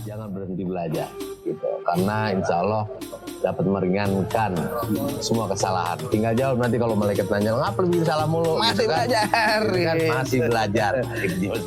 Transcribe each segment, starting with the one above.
jangan berhenti belajar gitu. Karena insya Allah dapat meringankan semua kesalahan. Tinggal jawab nanti kalau malaikat nanya, ngapa lebih salah mulu? Masih gitu kan? belajar. Gitu kan? Masih belajar. Seperti itu.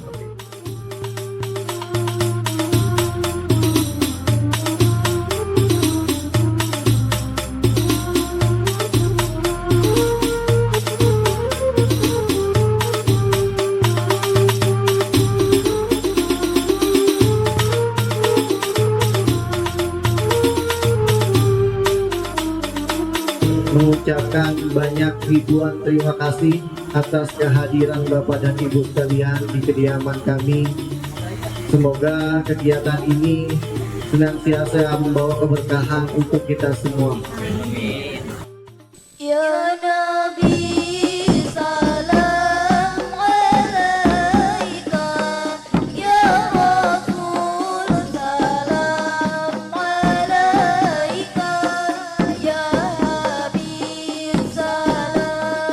Mengucapkan banyak ribuan terima kasih atas kehadiran Bapak dan Ibu sekalian di kediaman kami. Semoga kegiatan ini senantiasa membawa keberkahan untuk kita semua. Ya Nabi salam alaika, ya Rasul salam alaika, ya Habib salam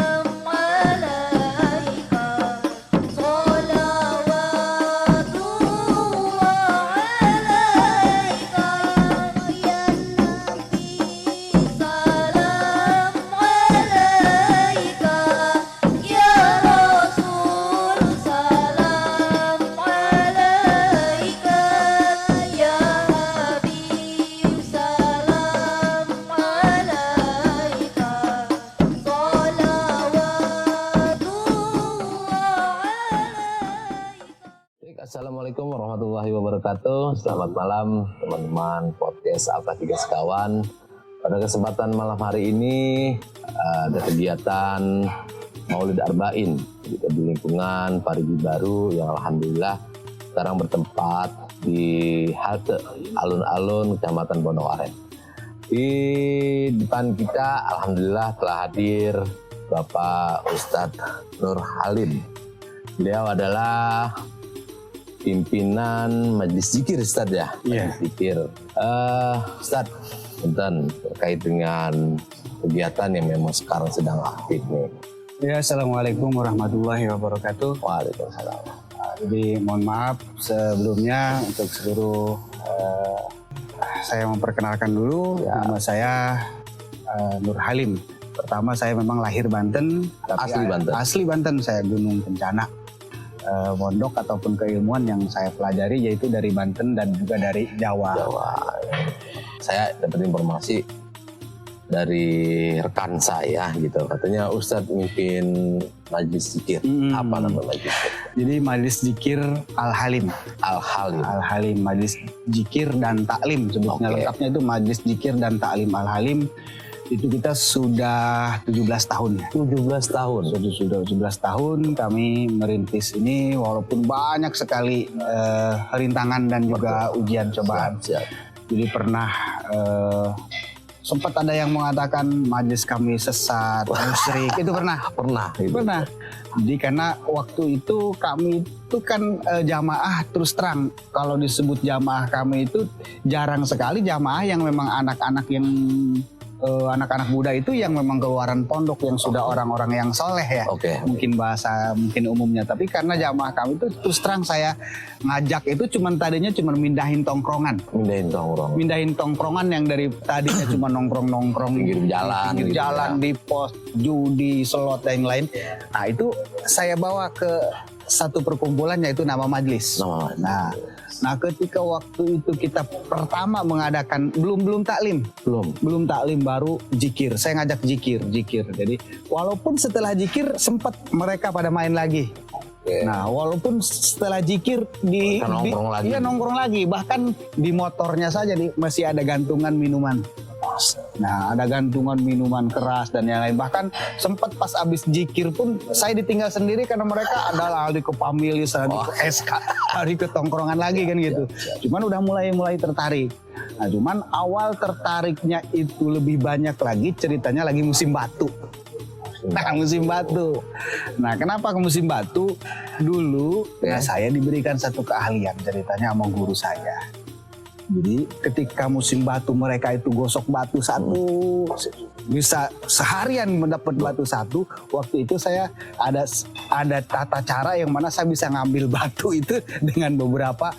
alaika, salawatullah alaika, ya Nabi salam alaika, ya Rasul salam alaika, ya Habib salam alaika, salawatullah alaika. Baik, Assalamualaikum warahmatullahi wabarakatuh. Selamat malam teman-teman podcast Alfa 3 Sekawan. Pada kesempatan malam hari ini ada kegiatan Maulid Arba'in di lingkungan Parigi Baru yang alhamdulillah sekarang bertempat di halte alun-alun Kecamatan Bondowaren. Di depan kita alhamdulillah telah hadir Bapak Ustadz Nur Halim. Beliau adalah pimpinan Majelis Zikir, Ustadz ya? Iya. Majelis Zikir. Ustadz, punten terkait dengan kegiatan yang memang sekarang sedang aktif nih. Ya, Assalamualaikum warahmatullahi wabarakatuh. Waalaikumsalam. Jadi mohon maaf sebelumnya untuk seluruh saya memperkenalkan dulu. Ya. Nama saya Nur Halim. Pertama saya memang lahir Banten, tapi Asli Banten? Asli Banten, saya Gunung Kencana. Mondok ataupun keilmuan yang saya pelajari yaitu dari Banten dan juga dari Jawa. Jawa. Saya dapat informasi dari rekan saya gitu. Katanya Ustadz mimpin Majelis Zikir. Apa nama Majelis Zikir? Jadi Majelis Zikir Al-Halim. Al-Halim. Al-Halim, Majelis Zikir dan Taklim sebutnya. Oke. Lengkapnya itu Majelis Zikir dan Taklim Al-Halim. Itu kita sudah 17 tahun ya. 17 tahun. Sudah 17 tahun kami merintis ini walaupun banyak sekali rintangan dan juga ujian cobaan. Siap. Jadi pernah sempat ada yang mengatakan majelis kami sesat, musyrik, itu pernah. Pernah. Gitu. Pernah. Jadi karena waktu itu kami itu kan jamaah, terus terang kalau disebut jamaah kami itu jarang sekali jamaah yang memang anak-anak yang anak-anak muda itu yang memang keluaran pondok yang sudah orang-orang yang soleh ya. Oke. Mungkin bahasa mungkin umumnya, tapi karena jamaah kami itu terus terang saya ngajak itu tadinya cuma mindahin tongkrongan. Mindahin tongkrongan yang dari tadinya cuma nongkrong-nongkrong Pinggir jalan, pinggir gitu jalan ya. di pos judi, slot dan lain. Nah, itu saya bawa ke satu perkumpulan yaitu nama majelis. Nah, ketika waktu itu kita pertama mengadakan belum taklim. Belum taklim, baru zikir. Saya ngajak zikir. Jadi walaupun setelah zikir sempat mereka pada main lagi. Oke. Nah, walaupun setelah zikir nongkrong lagi, bahkan di motornya saja masih ada gantungan minuman. Nah, ada gantungan minuman keras dan yang lain. Bahkan sempat pas abis zikir pun saya ditinggal sendiri karena mereka adalah lari ke Pamilis, lari ke SK, lari ke tongkrongan lagi kan gitu. Cuman udah mulai tertarik. Nah, cuman awal tertariknya itu lebih banyak lagi ceritanya lagi musim batu. Nah, musim batu. Nah, kenapa ke musim batu? Dulu saya diberikan satu keahlian ceritanya sama guru saya. Jadi ketika musim batu mereka itu gosok batu satu, bisa seharian mendapat batu satu. Waktu itu saya ada tata cara yang mana saya bisa ngambil batu itu dengan beberapa,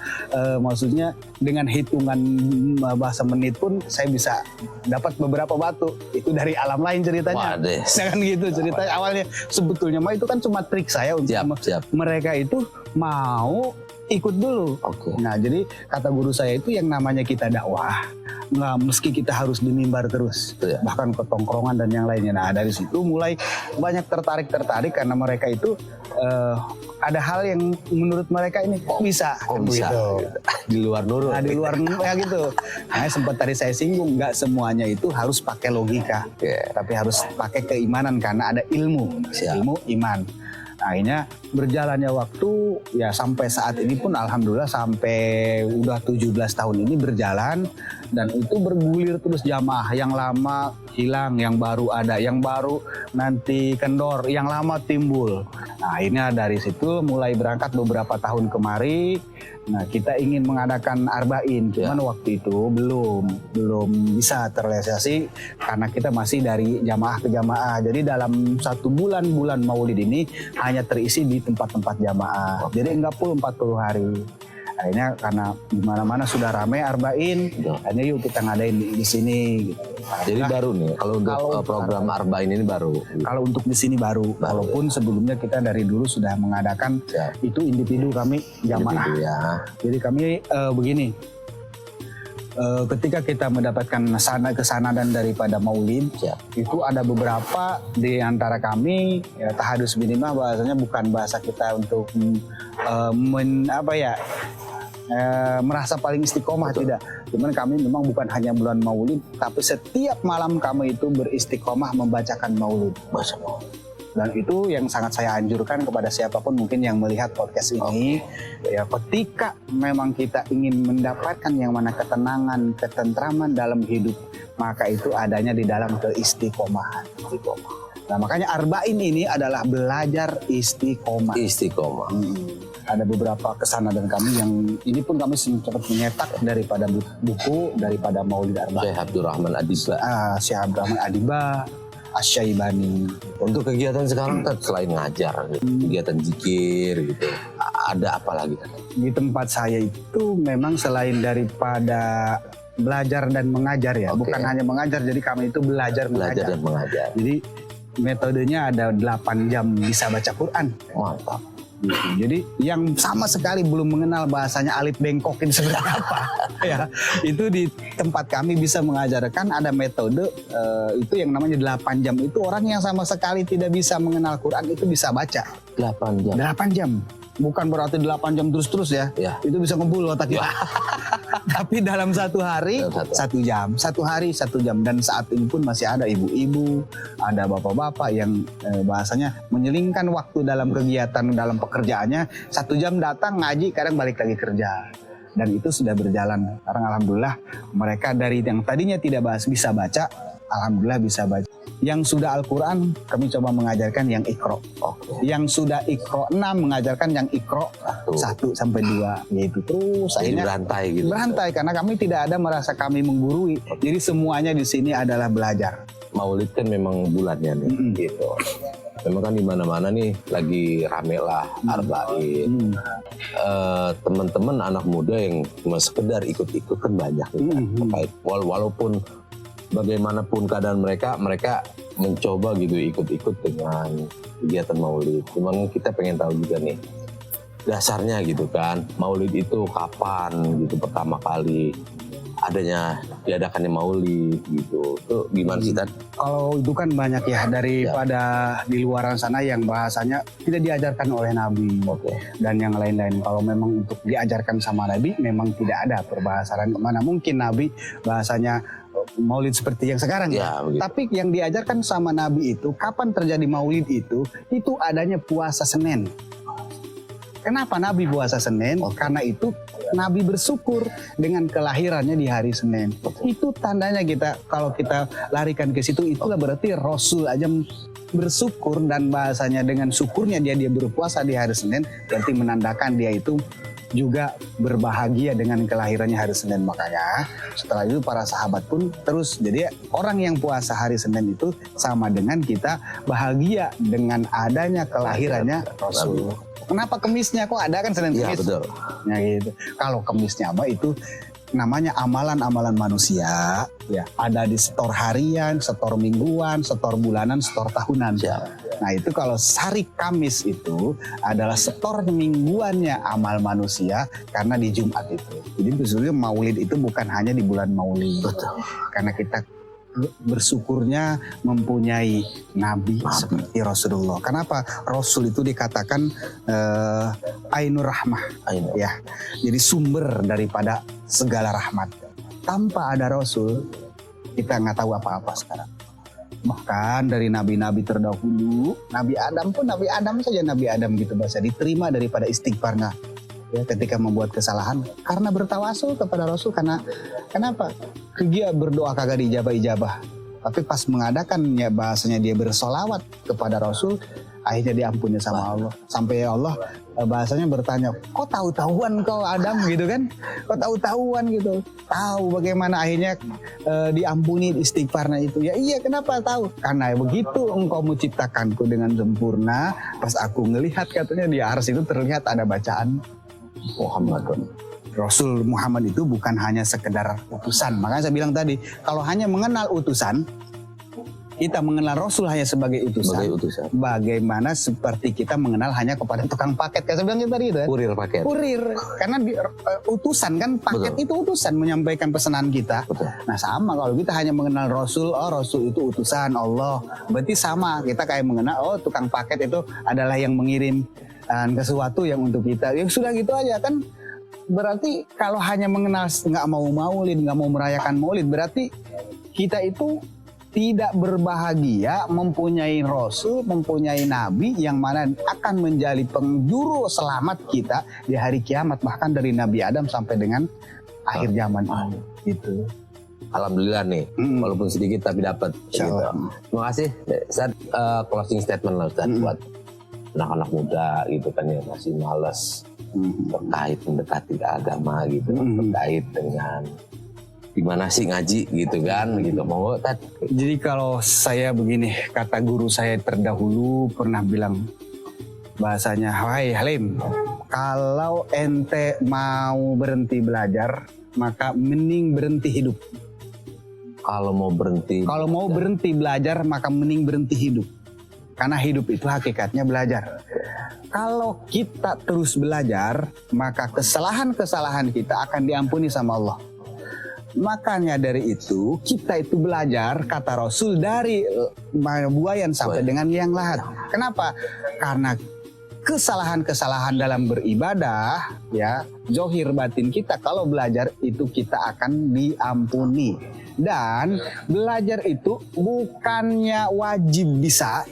maksudnya dengan hitungan bahasa menit pun saya bisa dapat beberapa batu. Itu dari alam lain ceritanya. Kan gitu ceritanya awalnya. Sebetulnya mah itu kan cuma trik saya untuk mereka itu mau ikut dulu. Nah, jadi kata guru saya itu yang namanya kita dakwah, nggak meski kita harus di mimbar terus, bahkan ke tongkrongan dan yang lainnya. Nah, dari situ mulai banyak tertarik karena mereka itu ada hal yang menurut mereka ini kok bisa gitu. Di luar nurut. Nah, di luar ya gitu. Nah, sempat tadi saya singgung, nggak semuanya itu harus pakai logika, tapi harus pakai keimanan karena ada ilmu, ilmu iman. Nah, akhirnya berjalannya waktu ya sampai saat ini pun alhamdulillah sampai udah 17 tahun ini berjalan, dan itu bergulir terus jamaah, yang lama hilang, yang baru ada, yang baru nanti kendor, yang lama timbul. Nah, akhirnya dari situ mulai berangkat beberapa tahun kemari. Nah, kita ingin mengadakan arba'in, cuman waktu itu belum bisa terrealisasi karena kita masih dari jamaah ke jamaah. Jadi dalam 1 bulan Maulid ini hanya terisi di tempat-tempat jamaah. Jadi enggak full 40 hari. Akhirnya karena di mana-mana sudah ramai arba'in, akhirnya yuk kita ngadain di sini. Gitu. Jadi baru nih, kalau untuk program arba'in ini baru. Kalau untuk di sini baru. Walaupun sebelumnya kita dari dulu sudah mengadakan itu individu kami jamaah. Jadi kami begini. Ketika kita mendapatkan kesanadan daripada Maulid, itu ada beberapa di antara kami tahadus minimal bahasanya bukan bahasa kita untuk merasa paling istiqomah, tidak. Cuman kami memang bukan hanya bulan Maulid, tapi setiap malam kami itu beristiqomah membacakan Maulid. Dan itu yang sangat saya anjurkan kepada siapapun mungkin yang melihat podcast ini, ya ketika memang kita ingin mendapatkan yang mana ketenangan, ketentraman dalam hidup, maka itu adanya di dalam keistiqomahan. Nah, makanya arba'in ini adalah belajar istiqomah. Ada beberapa kesanadan kami yang ini pun kami sempat menyetak daripada buku daripada Maulid Arba'in. Syekh Abdurrahman Adiba. Syekh Abdurrahman Adiba, Asy-Syaibani. Untuk kegiatan sekarang selain ngajar, kegiatan zikir gitu, ada apa lagi? Di tempat saya itu memang selain daripada belajar dan mengajar ya, bukan hanya mengajar, jadi kami itu belajar dan mengajar. Jadi metodenya ada 8 jam bisa baca Quran. Mantap. Jadi yang sama sekali belum mengenal bahasanya alif bengkok ini seperti apa, ya itu di tempat kami bisa mengajarkan ada metode itu yang namanya 8 jam. Itu orang yang sama sekali tidak bisa mengenal Quran itu bisa baca 8 jam. 8 jam. Bukan berarti 8 jam terus-terus ya. Itu bisa ngebul otak kita. Tapi dalam 1 hari 1 jam, 1 hari 1 jam. Dan saat ini pun masih ada ibu-ibu, ada bapak-bapak yang bahasanya menyelingkan waktu dalam kegiatan, dalam pekerjaannya. 1 jam datang ngaji, kadang balik lagi kerja. Dan itu sudah berjalan. Sekarang alhamdulillah mereka dari yang tadinya tidak bisa baca, alhamdulillah bisa baca. Yang sudah Al-Quran kami coba mengajarkan yang Iqra. Yang sudah Iqra 6 mengajarkan yang Iqra 1 sampai 2 gitu. Terus akhirnya berantai gitu. Berantai karena kami tidak ada merasa kami menggurui. Jadi semuanya di sini adalah belajar. Maulid kan memang bulannya nih gitu. Memang kan di mana-mana nih lagi rame lah arba'in. Teman-teman anak muda yang cuma sekedar ikut-ikut kan banyak nih. Walaupun bagaimanapun keadaan mereka mencoba gitu ikut-ikut dengan kegiatan Maulid. Cuman kita pengen tahu juga nih dasarnya gitu kan, Maulid itu kapan gitu pertama kali diadakannya Maulid gitu. Itu gimana sih, Tan? Kalau itu kan banyak ya daripada di luaran sana yang bahasanya tidak diajarkan oleh Nabi dan yang lain-lain. Kalau memang untuk diajarkan sama Nabi memang tidak ada perbahasan. Mana mungkin Nabi bahasanya Maulid seperti yang sekarang ya. Tapi yang diajarkan sama Nabi itu kapan terjadi Maulid itu adanya puasa Senin. Kenapa Nabi puasa Senin? Karena itu Nabi bersyukur dengan kelahirannya di hari Senin. Itu tandanya kalau kita larikan ke situ, itulah berarti Rasul aja bersyukur dan bahasanya dengan syukurnya dia berpuasa di hari Senin, berarti menandakan dia itu juga berbahagia dengan kelahirannya hari Senin. Makanya setelah itu para sahabat pun terus, jadi orang yang puasa hari Senin itu sama dengan kita bahagia dengan adanya kelahirannya Rasul. Kenapa Kemisnya kok ada kan Senin Iya Kemis? betul. Ya gitu. Kalau Kemisnya mah itu namanya amalan-amalan manusia, ya ada di setor harian, setor mingguan, setor bulanan, setor tahunan. Nah itu kalau hari Kamis itu adalah setor mingguannya amal manusia karena di Jumat itu. Jadi sebenarnya Maulid itu bukan hanya di bulan Maulid. Betul. Karena kita bersyukurnya mempunyai nabi seperti Rasulullah. Kenapa Rasul itu dikatakan Ainur Rahmah, ya. Jadi sumber daripada segala rahmat. Tanpa ada Rasul, kita nggak tahu apa-apa sekarang. Bahkan dari nabi-nabi terdahulu, Nabi Adam pun Nabi Adam gitu bahasa diterima daripada istighfarnya. Ya, ketika membuat kesalahan karena bertawasul kepada Rasul, karena kenapa dia berdoa kagak dijabah, tapi pas mengadakan ya bahasanya dia bersolawat kepada Rasul, akhirnya diampuni sama Allah. Sampai Allah bahasanya bertanya, kok tahu-tahuan kau Adam gitu kan, kok tahu-tahuan gitu, tahu bagaimana akhirnya diampuni istighfarnya itu. Ya iya, kenapa tahu? Karena begitu engkau menciptakanku dengan sempurna, pas aku ngelihat katanya di ars itu terlihat ada bacaan Muhammadun. Rasul Muhammad itu bukan hanya sekedar utusan. Makanya saya bilang tadi, kalau hanya mengenal utusan, kita mengenal Rasul hanya sebagai utusan. Bagaimana seperti kita mengenal hanya kepada tukang paket. Kayak saya bilang tadi itu. Kurir paket. Kurir. Karena utusan kan, paket itu utusan menyampaikan pesanan kita. Betul. Nah sama kalau kita hanya mengenal Rasul, oh Rasul itu utusan Allah. Berarti sama, kita kayak mengenal, oh tukang paket itu adalah yang mengirim sesuatu yang untuk kita. Ya sudah gitu aja kan. Berarti kalau hanya mengenal, nggak mau maulid, nggak mau merayakan maulid, berarti kita itu tidak berbahagia mempunyai Rasul, mempunyai Nabi yang mana akan menjadi penjuru selamat kita di hari kiamat, bahkan dari Nabi Adam sampai dengan akhir zaman ini. Gitu. Alhamdulillah nih, walaupun sedikit tapi dapat. Gitu. Terima kasih. Ustaz, closing statement lah Ustaz buat anak-anak muda gitu kan ya, masih malas terkait mendekati agama gitu, terkait dengan gimana sih ngaji gitu kan gitu. Mau Tat? Jadi kalau saya begini, kata guru saya terdahulu pernah bilang bahasanya, "Wahai Halim, kalau ente mau berhenti belajar, maka mending berhenti hidup." Kalau mau berhenti belajar, maka mending berhenti hidup. Karena hidup itu hakikatnya belajar. Kalau kita terus belajar, maka kesalahan-kesalahan kita akan diampuni sama Allah. Makanya dari itu, kita itu belajar, kata Rasul, dari buayan sampai dengan liang lahat. Kenapa? Karena kesalahan-kesalahan dalam beribadah, ya, zohir batin kita, kalau belajar itu kita akan diampuni. Dan belajar itu bukannya wajib bisa,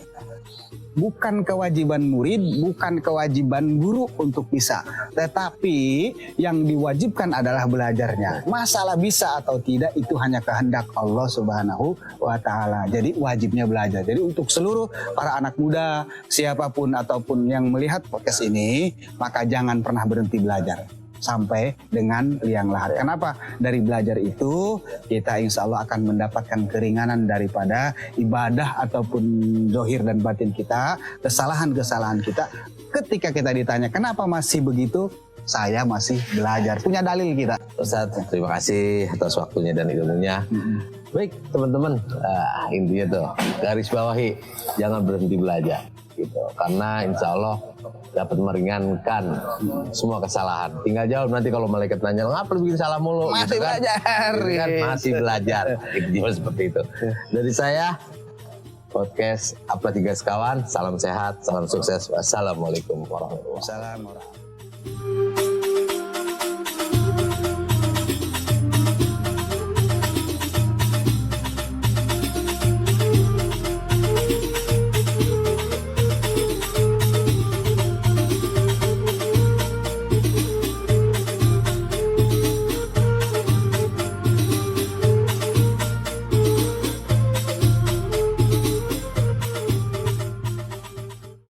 bukan kewajiban murid, bukan kewajiban guru untuk bisa. Tetapi yang diwajibkan adalah belajarnya. Masalah bisa atau tidak itu hanya kehendak Allah Subhanahu wa Ta'ala. Jadi wajibnya belajar. Jadi untuk seluruh para anak muda, siapapun ataupun yang melihat podcast ini, maka jangan pernah berhenti belajar sampai dengan liang lahat. Kenapa? Dari belajar itu kita insya Allah akan mendapatkan keringanan daripada ibadah ataupun zohir dan batin kita, kesalahan-kesalahan kita. Ketika kita ditanya kenapa masih begitu, saya masih belajar. Punya dalil kita. Ustaz, terima kasih atas waktunya dan ilmunya. Baik teman-teman, intinya tuh garis bawahi, jangan berhenti belajar gitu. Karena insya Allah dapat meringankan semua kesalahan. Tinggal jawab nanti kalau malaikat nanya, ngapa lu bikin salah mulu? Masih gitu kan? belajar. Gitu kan? Masih belajar. Gitu, seperti itu. Dari saya, podcast Apla 3 Sekawan. Salam sehat, salam sukses. Wassalamualaikum warahmatullahi wabarakatuh.